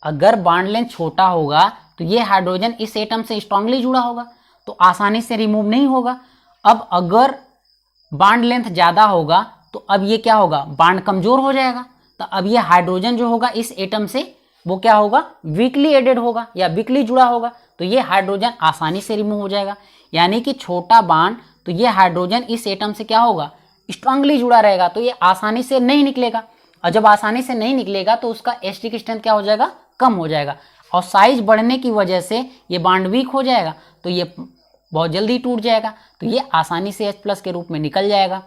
अगर बॉन्ड लेंथ छोटा होगा तो ये हाइड्रोजन इस एटम से स्ट्रांगली जुड़ा होगा तो आसानी से रिमूव नहीं होगा। अब अगर बॉन्ड लेंथ ज़्यादा होगा तो अब ये क्या होगा, बॉन्ड कमज़ोर हो जाएगा। तो अब ये हाइड्रोजन जो होगा इस एटम से वो क्या होगा, वीकली एडेड होगा या वीकली जुड़ा होगा। तो ये हाइड्रोजन आसानी से रिमूव हो जाएगा। यानी कि छोटा बॉन्ड, तो ये हाइड्रोजन इस एटम से क्या होगा, स्ट्रांगली जुड़ा रहेगा, तो ये आसानी से नहीं निकलेगा। और जब आसानी से नहीं निकलेगा तो उसका एसिडिक स्ट्रेंथ क्या हो जाएगा, कम हो जाएगा। और साइज बढ़ने की वजह से ये बॉन्ड वीक हो जाएगा तो ये बहुत जल्दी टूट जाएगा। तो ये आसानी से H+ के रूप में निकल जाएगा।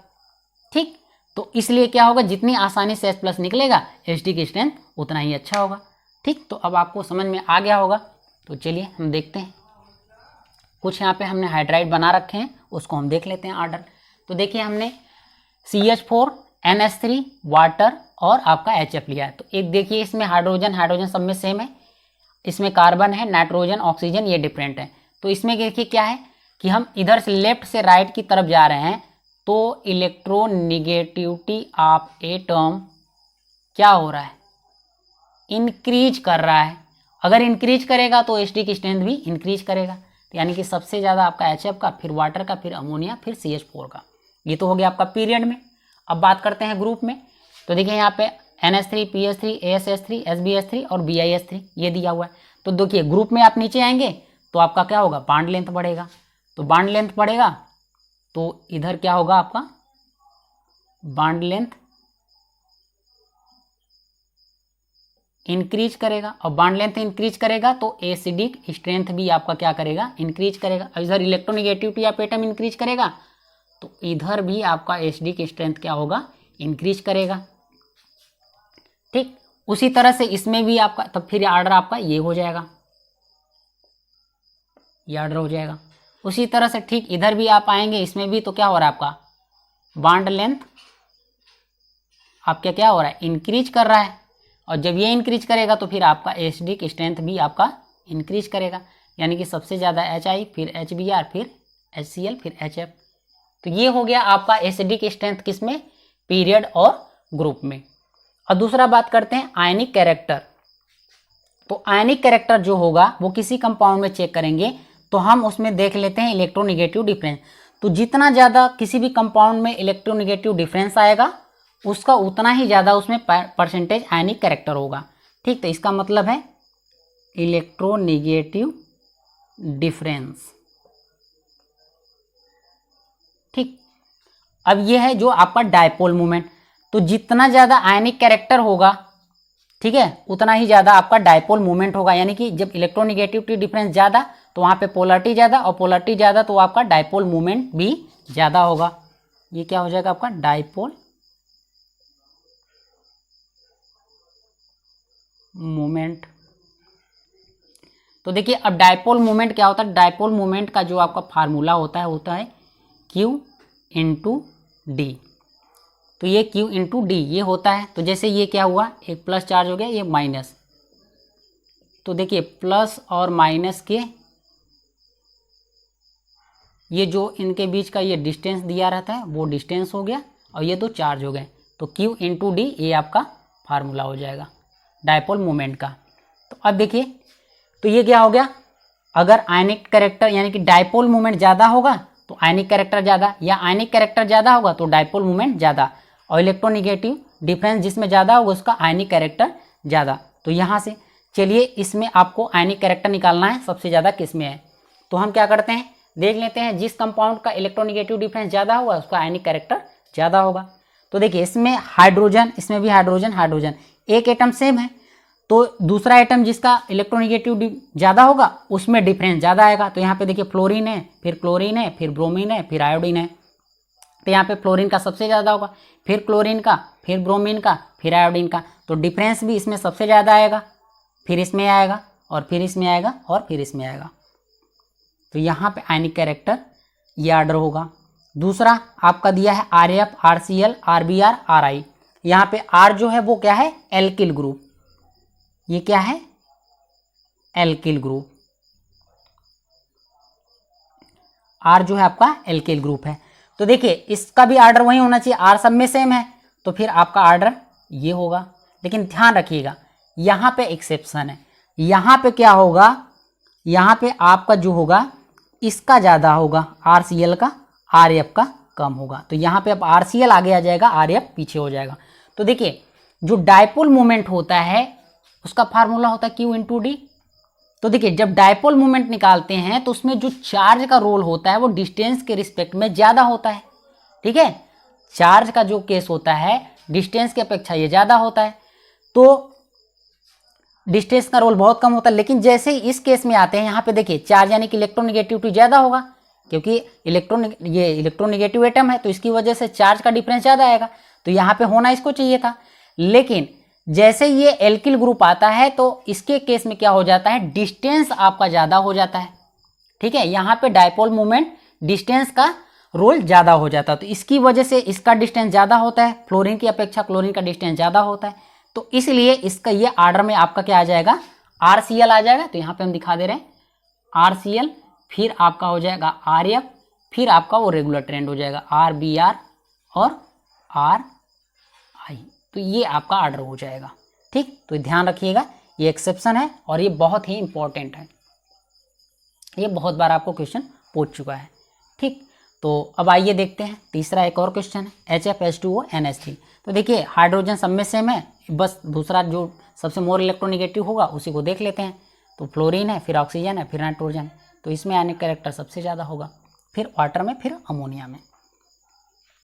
ठीक, तो इसलिए क्या होगा, जितनी आसानी से H+ निकलेगा एसिडिक स्ट्रेंथ उतना ही अच्छा होगा। ठीक, तो अब आपको समझ में आ गया होगा। तो चलिए हम देखते हैं, कुछ यहाँ पे हमने हाइड्राइड बना रखे हैं, उसको हम देख लेते हैं ऑर्डर। तो देखिए हमने CH4 NH3 वाटर और आपका HF लिया है। तो एक देखिए इसमें हाइड्रोजन सब में सेम है, इसमें कार्बन है, नाइट्रोजन, ऑक्सीजन ये डिफरेंट है। तो इसमें देखिए क्या है कि हम इधर से लेफ्ट से राइट की तरफ जा रहे हैं, तो इलेक्ट्रोनिगेटिविटी ऑफ एटम क्या हो रहा है, इंक्रीज कर रहा है। अगर इंक्रीज करेगा तो एसिडिक स्ट्रेंथ भी इंक्रीज करेगा। यानी कि सबसे ज़्यादा आपका HF का, फिर वाटर का, फिर अमोनिया, फिर CH4 का। ये तो हो गया आपका पीरियड में। अब बात करते हैं ग्रुप में। तो देखिए यहाँ पे NH3, PH3, ASH3, SbH3 और BiH3 ये दिया हुआ है। तो देखिए ग्रुप में आप नीचे आएंगे तो आपका क्या होगा, बॉन्ड लेंथ बढ़ेगा। तो बॉन्ड लेंथ बढ़ेगा तो इधर क्या होगा, आपका बॉन्ड लेंथ इंक्रीज करेगा, और बॉन्ड लेंथ इंक्रीज करेगा तो एसिडिक स्ट्रेंथ भी आपका क्या करेगा, इंक्रीज करेगा। इधर इलेक्ट्रोनिगेटिविटी ऑफ एटम इंक्रीज करेगा तो इधर भी आपका एसिडिक स्ट्रेंथ क्या होगा, इंक्रीज करेगा। ठीक, उसी तरह से इसमें भी आपका, तब फिर ऑर्डर आपका ये हो जाएगा, ये ऑर्डर हो जाएगा। उसी तरह से ठीक इधर भी आप आएंगे, इसमें भी तो क्या हो रहा है, आपका बॉन्ड लेंथ आपका क्या हो रहा है, इंक्रीज कर रहा है। और जब ये इंक्रीज करेगा तो फिर आपका एसिडिक स्ट्रेंथ भी आपका इंक्रीज करेगा। यानी कि सबसे ज़्यादा HI, फिर HBr, फिर HCl, फिर HF। तो ये हो गया आपका एसिडिक स्ट्रेंथ किसमें, पीरियड और ग्रुप में। और दूसरा बात करते हैं आयनिक कैरेक्टर। तो आयनिक कैरेक्टर जो होगा वो किसी कंपाउंड में चेक करेंगे तो हम उसमें देख लेते हैं इलेक्ट्रोनिगेटिव डिफरेंस। तो जितना ज़्यादा किसी भी कंपाउंड में इलेक्ट्रोनिगेटिव डिफरेंस आएगा उसका उतना ही ज़्यादा उसमें परसेंटेज आयनिक कैरेक्टर होगा। ठीक, तो इसका मतलब है इलेक्ट्रोनिगेटिव डिफरेंस। ठीक, अब ये है जो आपका डायपोल मोमेंट। तो जितना ज़्यादा आयनिक कैरेक्टर होगा, ठीक है, उतना ही ज़्यादा आपका डायपोल मोमेंट होगा। यानी कि जब इलेक्ट्रोनिगेटिविटी डिफरेंस ज़्यादा तो वहाँ पे पोलरिटी ज़्यादा, और पोलरिटी ज़्यादा तो आपका डायपोल मोमेंट भी ज़्यादा होगा। ये क्या हो जाएगा आपका डायपोल मोमेंट। तो देखिए अब डायपोल मोमेंट क्या होता है, डायपोल मोमेंट का जो आपका फार्मूला होता है Q इंटू डी। तो ये Q इंटू डी ये होता है। तो जैसे ये क्या हुआ, एक प्लस चार्ज हो गया, ये माइनस। तो देखिए प्लस और माइनस के ये जो इनके बीच का ये डिस्टेंस दिया रहता है वो डिस्टेंस हो गया, और ये दो चार्ज हो गए। तो Q इंटू डी ये आपका फार्मूला हो जाएगा डायपोल मोमेंट का। तो अब देखिए, तो ये क्या हो गया, अगर आयनिक कैरेक्टर यानी कि डायपोल मोमेंट ज़्यादा होगा तो आयनिक कैरेक्टर ज़्यादा, या आयनिक कैरेक्टर ज़्यादा होगा तो डायपोल मोमेंट ज़्यादा, और इलेक्ट्रोनिगेटिव डिफरेंस जिसमें ज़्यादा होगा उसका आयनिक कैरेक्टर ज़्यादा। तो यहाँ से चलिए इसमें आपको आयनिक कैरेक्टर निकालना है, सबसे ज़्यादा किस में है। तो हम क्या करते हैं, देख लेते हैं जिस कंपाउंड का इलेक्ट्रोनिगेटिव डिफरेंस ज़्यादा होगा उसका आयनिक कैरेक्टर ज़्यादा होगा। तो देखिए इसमें हाइड्रोजन, इसमें भी हाइड्रोजन हाइड्रोजन, एक एटम सेम है, तो दूसरा एटम जिसका इलेक्ट्रोनिगेटिव ज़्यादा होगा उसमें डिफरेंस ज़्यादा आएगा। तो यहाँ पे देखिए फ्लोरीन है, फिर क्लोरीन है, फिर ब्रोमीन है, फिर आयोडीन है। तो यहाँ पे फ्लोरीन का सबसे ज़्यादा होगा, फिर क्लोरीन का, फिर ब्रोमीन का, फिर आयोडीन का। तो डिफरेंस भी इसमें सबसे ज़्यादा आएगा, फिर इसमें आएगा, और फिर इसमें आएगा, और फिर इसमें आएगा। तो यहाँ पे आयनिक कैरेक्टर ये ऑर्डर होगा। दूसरा आपका दिया है RF, RCl, RBr, RI। यहाँ पे R जो है वो क्या है, एल्किल ग्रुप। ये क्या है, एल्किल ग्रुप। R जो है आपका एल्किल ग्रुप है। तो देखिए इसका भी ऑर्डर वही होना चाहिए, R सब में सेम है, तो फिर आपका ऑर्डर ये होगा। लेकिन ध्यान रखिएगा यहाँ पे एक्सेप्शन है। यहाँ पे क्या होगा, यहाँ पे आपका जो होगा इसका ज़्यादा होगा, RCl का, RF का कम होगा। तो यहाँ पे अब RCl आगे आ जाएगा, RF पीछे हो जाएगा। तो देखिए जो डायपोल मोमेंट होता है उसका फार्मूला होता है Q इंटू डी। तो देखिए जब डायपोल मोमेंट निकालते हैं तो उसमें जो चार्ज का रोल होता है वो डिस्टेंस के रिस्पेक्ट में ज़्यादा होता है। ठीक है, चार्ज का जो केस होता है डिस्टेंस की अपेक्षा ये ज़्यादा होता है, तो डिस्टेंस का रोल बहुत कम होता है। लेकिन जैसे इस केस में आते हैं यहाँ पे देखिए चार्ज यानी कि इलेक्ट्रोनिगेटिविटी ज़्यादा होगा, क्योंकि इलेक्ट्रोनिगेटिव एटम है तो इसकी वजह से चार्ज का डिफरेंस ज़्यादा आएगा। तो यहाँ पे होना इसको चाहिए था, लेकिन जैसे ये एल्किल ग्रुप आता है तो इसके केस में क्या हो जाता है, डिस्टेंस आपका ज़्यादा हो जाता है। ठीक है, यहाँ पे डायपोल मूवमेंट डिस्टेंस का रोल ज़्यादा हो जाता है, तो इसकी वजह से इसका डिस्टेंस ज़्यादा होता है, फ्लोरीन की अपेक्षा क्लोरीन का डिस्टेंस ज़्यादा होता है, तो इसलिए इसका ये आर्डर में आपका क्या आ जाएगा, RCl आ जाएगा। तो यहाँ पे हम दिखा दे रहे हैं RCl, फिर आपका हो जाएगा RF, फिर आपका वो रेगुलर ट्रेंड हो जाएगा RBr और RI। तो ये आपका आर्डर हो जाएगा। ठीक, तो ध्यान रखिएगा, ये एक्सेप्शन है और ये बहुत ही इंपॉर्टेंट है, ये बहुत बार आपको क्वेश्चन पूछ चुका है। ठीक, तो अब आइए देखते हैं तीसरा एक और क्वेश्चन है, HF NH3। तो देखिए हाइड्रोजन सब में सेम है, बस दूसरा जो सबसे मोर इलेक्ट्रोनिगेटिव होगा उसी को देख लेते हैं। तो फ्लोरीन है, फिर ऑक्सीजन है, फिर नाइट्रोजन है, तो इसमें आयनिक कैरेक्टर सबसे ज़्यादा होगा, फिर वाटर में, फिर अमोनिया में।